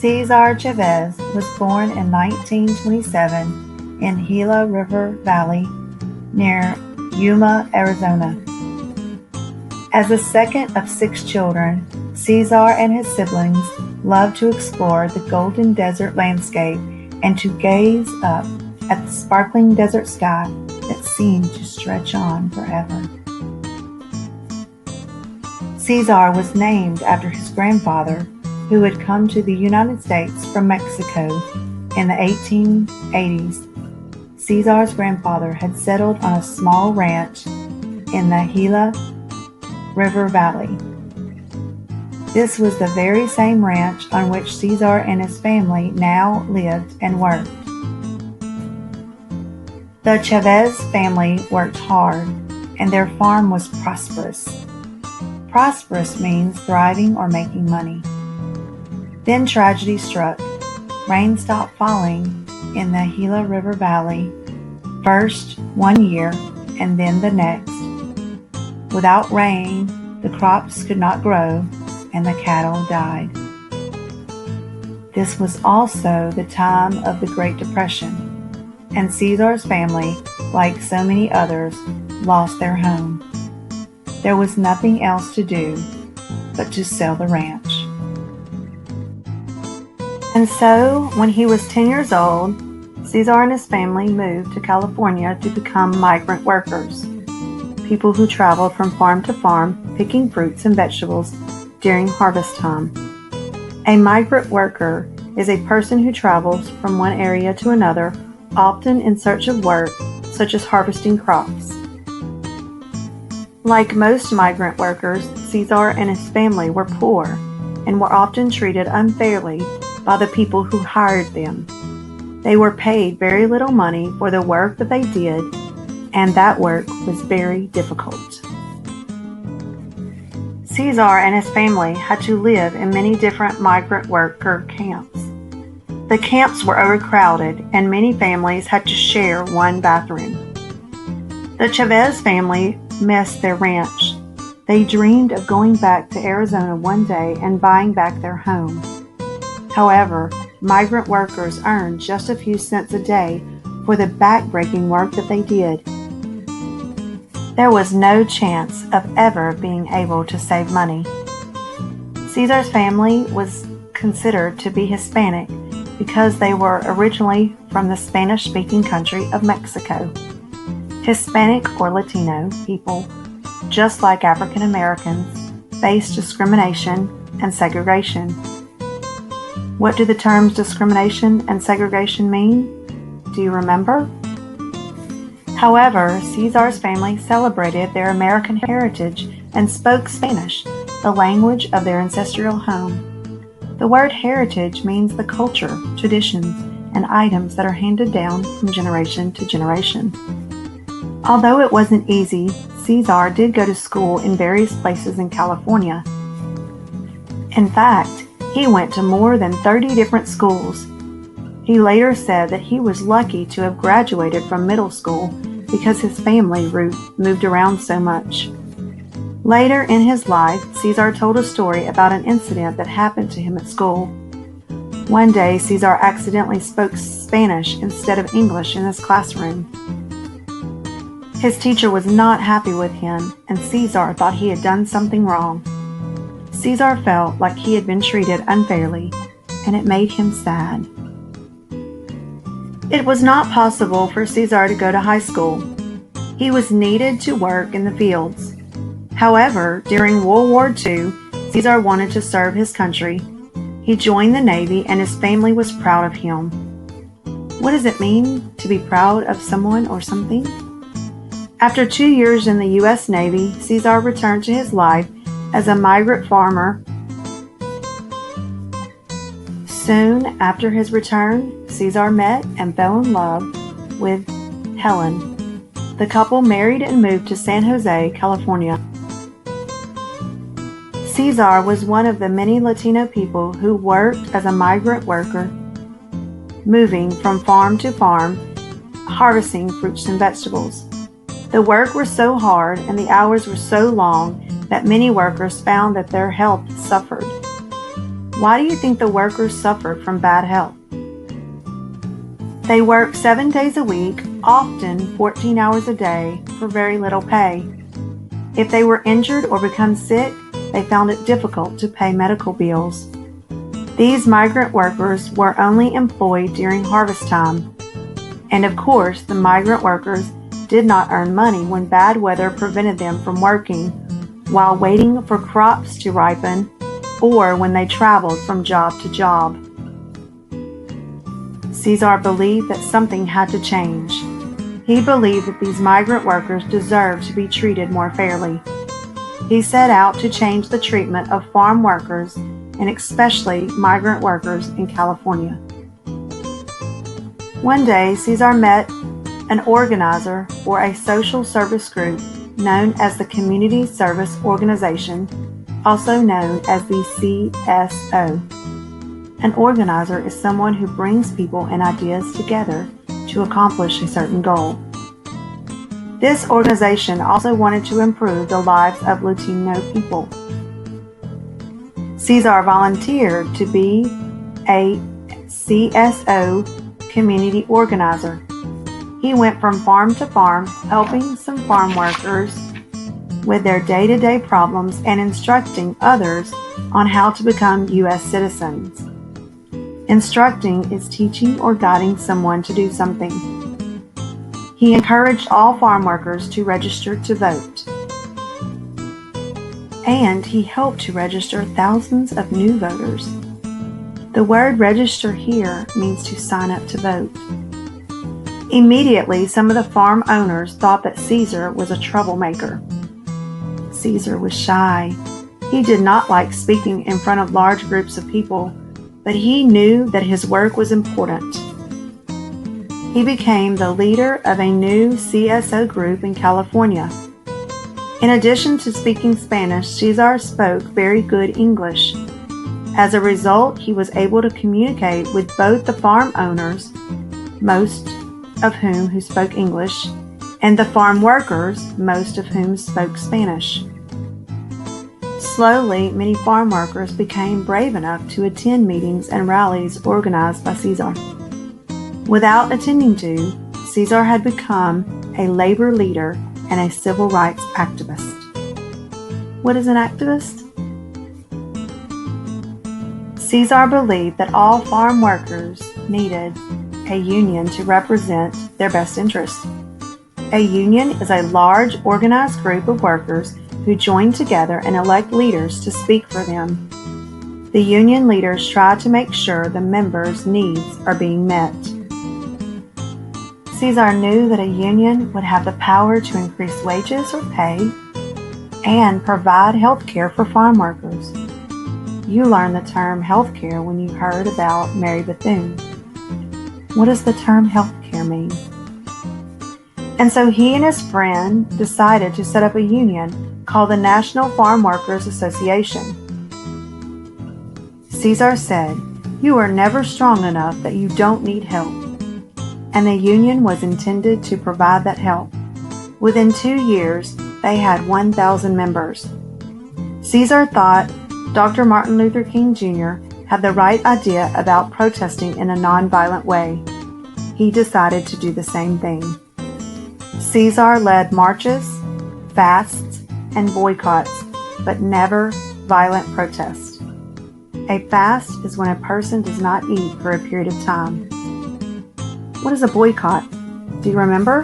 Cesar Chavez was born in 1927 in Gila River Valley near Yuma, Arizona. As the second of 6 children, Cesar and his siblings loved to explore the golden desert landscape and to gaze up at the sparkling desert sky that seemed to stretch on forever. Cesar was named after his grandfather, who had come to the United States from Mexico in the 1880s. Cesar's grandfather had settled on a small ranch in the Gila River Valley. This was the very same ranch on which Cesar and his family now lived and worked. The Chavez family worked hard, and their farm was prosperous. Prosperous means thriving or making money. Then tragedy struck. Rain stopped falling in the Gila River Valley, first one year and then the next. Without rain, the crops could not grow and the cattle died. This was also the time of the Great Depression, and Cesar's family, like so many others, lost their home. There was nothing else to do but to sell the ranch. And so, when he was 10 years old, Cesar and his family moved to California to become migrant workers, people who traveled from farm to farm picking fruits and vegetables during harvest time. A migrant worker is a person who travels from one area to another, often in search of work, such as harvesting crops. Like most migrant workers, Cesar and his family were poor and were often treated unfairly by the people who hired them. They were paid very little money for the work that they did, and that work was very difficult. Cesar and his family had to live in many different migrant worker camps. The camps were overcrowded, and many families had to share one bathroom. The Chavez family missed their ranch. They dreamed of going back to Arizona one day and buying back their home. However, migrant workers earned just a few cents a day for the back-breaking work that they did. There was no chance of ever being able to save money. Cesar's family was considered to be Hispanic because they were originally from the Spanish-speaking country of Mexico. Hispanic or Latino people, just like African Americans, faced discrimination and segregation. What do the terms discrimination and segregation mean? Do you remember? However, Cesar's family celebrated their American heritage and spoke Spanish, the language of their ancestral home. The word heritage means the culture, traditions, and items that are handed down from generation to generation. Although it wasn't easy, Cesar did go to school in various places in California. In fact, he went to more than 30 different schools. He later said that he was lucky to have graduated from middle school because his family moved around so much. Later in his life, Cesar told a story about an incident that happened to him at school. One day, Cesar accidentally spoke Spanish instead of English in his classroom. His teacher was not happy with him, and Cesar thought he had done something wrong. Cesar felt like he had been treated unfairly, and it made him sad. It was not possible for Cesar to go to high school. He was needed to work in the fields. However, during World War II, Cesar wanted to serve his country. He joined the Navy, and his family was proud of him. What does it mean to be proud of someone or something? After 2 years in the U.S. Navy, Cesar returned to his life as a migrant farmer. Soon after his return, Cesar met and fell in love with Helen. The couple married and moved to San Jose, California. Cesar was one of the many Latino people who worked as a migrant worker, moving from farm to farm, harvesting fruits and vegetables. The work was so hard and the hours were so long that many workers found that their health suffered. Why do you think the workers suffered from bad health? They worked 7 days a week, often 14 hours a day, for very little pay. If they were injured or become sick, they found it difficult to pay medical bills. These migrant workers were only employed during harvest time. And of course, the migrant workers did not earn money when bad weather prevented them from working while waiting for crops to ripen or when they traveled from job to job. Cesar believed that something had to change. He believed that these migrant workers deserved to be treated more fairly. He set out to change the treatment of farm workers and especially migrant workers in California. One day, Cesar met an organizer for a social service group known as the Community Service Organization, also known as the CSO. An organizer is someone who brings people and ideas together to accomplish a certain goal. This organization also wanted to improve the lives of Latino people. Cesar volunteered to be a CSO community organizer. He went from farm to farm, helping some farm workers with their day-to-day problems and instructing others on how to become U.S. citizens. Instructing is teaching or guiding someone to do something. He encouraged all farm workers to register to vote. And he helped to register thousands of new voters. The word register here means to sign up to vote. Immediately, some of the farm owners thought that Cesar was a troublemaker. Cesar was shy. He did not like speaking in front of large groups of people, but he knew that his work was important. He became the leader of a new CSO group in California. In addition to speaking Spanish, Cesar spoke very good English. As a result, he was able to communicate with both the farm owners, most of whom spoke English, and the farm workers, most of whom spoke Spanish. Slowly, many farm workers became brave enough to attend meetings and rallies organized by Cesar. Without attending to, Cesar had become a labor leader and a civil rights activist. What is an activist? Cesar believed that all farm workers needed a union to represent their best interests. A union is a large, organized group of workers who join together and elect leaders to speak for them. The union leaders try to make sure the members' needs are being met. Cesar knew that a union would have the power to increase wages or pay and provide health care for farm workers. You learned the term health care when you heard about Mary Bethune. What does the term health care mean? And so he and his friend decided to set up a union called the National Farm Workers Association. Cesar said, "You are never strong enough that you don't need help." And the union was intended to provide that help. Within 2 years, they had 1,000 members. Cesar thought Dr. Martin Luther King Jr. had the right idea about protesting in a nonviolent way. He decided to do the same thing. Cesar led marches, fasts, and boycotts, but never violent protests. A fast is when a person does not eat for a period of time. What is a boycott? Do you remember?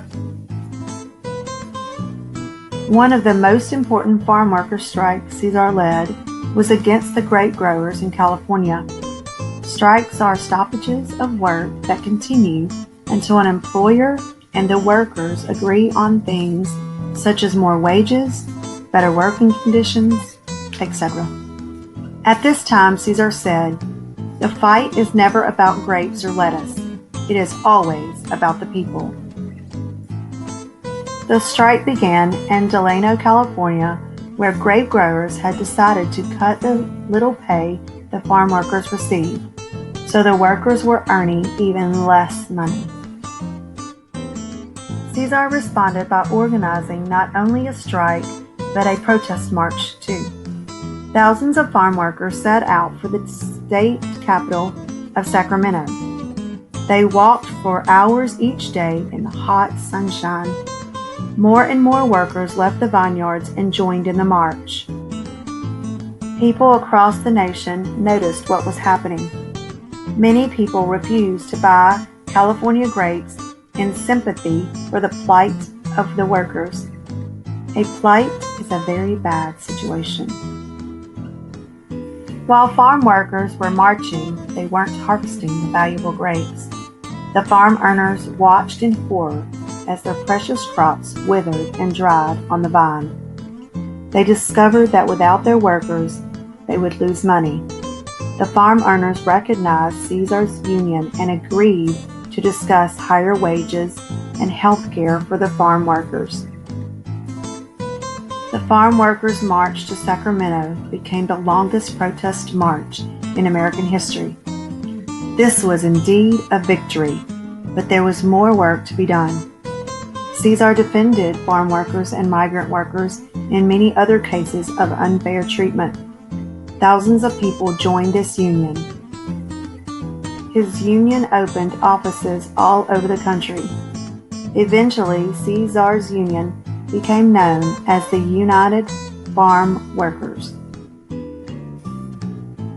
One of the most important farm worker strikes Cesar led was against the grape growers in California. Strikes are stoppages of work that continue until an employer and the workers agree on things such as more wages, better working conditions, etc. At this time, Cesar said, "The fight is never about grapes or lettuce. It is always about the people." The strike began in Delano, California, where grape growers had decided to cut the little pay the farm workers received, so the workers were earning even less money. Cesar responded by organizing not only a strike, but a protest march too. Thousands of farm workers set out for the state capital of Sacramento. They walked for hours each day in the hot sunshine. More and more workers left the vineyards and joined in the march. People across the nation noticed what was happening. Many people refused to buy California grapes in sympathy for the plight of the workers. A plight is a very bad situation. While farm workers were marching, they weren't harvesting the valuable grapes. The farm owners watched in horror as their precious crops withered and dried on the vine. They discovered that without their workers, they would lose money. The farm owners recognized Cesar's union and agreed to discuss higher wages and health care for the farm workers. The Farm Workers' March to Sacramento became the longest protest march in American history. This was indeed a victory, but there was more work to be done. Cesar defended farm workers and migrant workers in many other cases of unfair treatment. Thousands of people joined this union. His union opened offices all over the country. Eventually, Cesar's union became known as the United Farm Workers.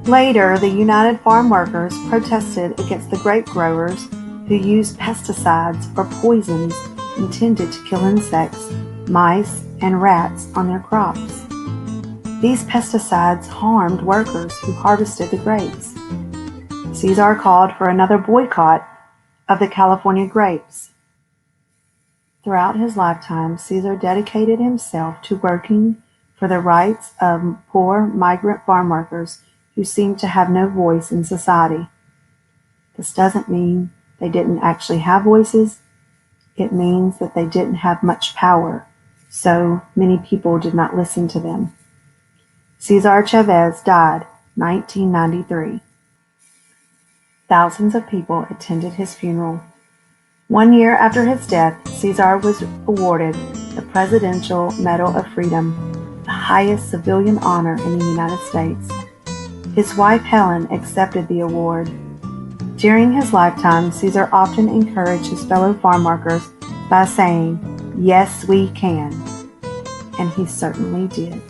Later, the United Farm Workers protested against the grape growers who used pesticides or poisons intended to kill insects, mice, and rats on their crops. These pesticides harmed workers who harvested the grapes. Cesar called for another boycott of the California grapes. Throughout his lifetime, Cesar dedicated himself to working for the rights of poor migrant farm workers who seemed to have no voice in society. This doesn't mean they didn't actually have voices. It means that they didn't have much power, so many people did not listen to them. Cesar Chavez died 1993. Thousands of people attended his funeral. 1 year after his death, Cesar was awarded the Presidential Medal of Freedom, the highest civilian honor in the United States. His wife Helen accepted the award. During his lifetime, Cesar often encouraged his fellow farm workers by saying, "Yes, we can." And he certainly did.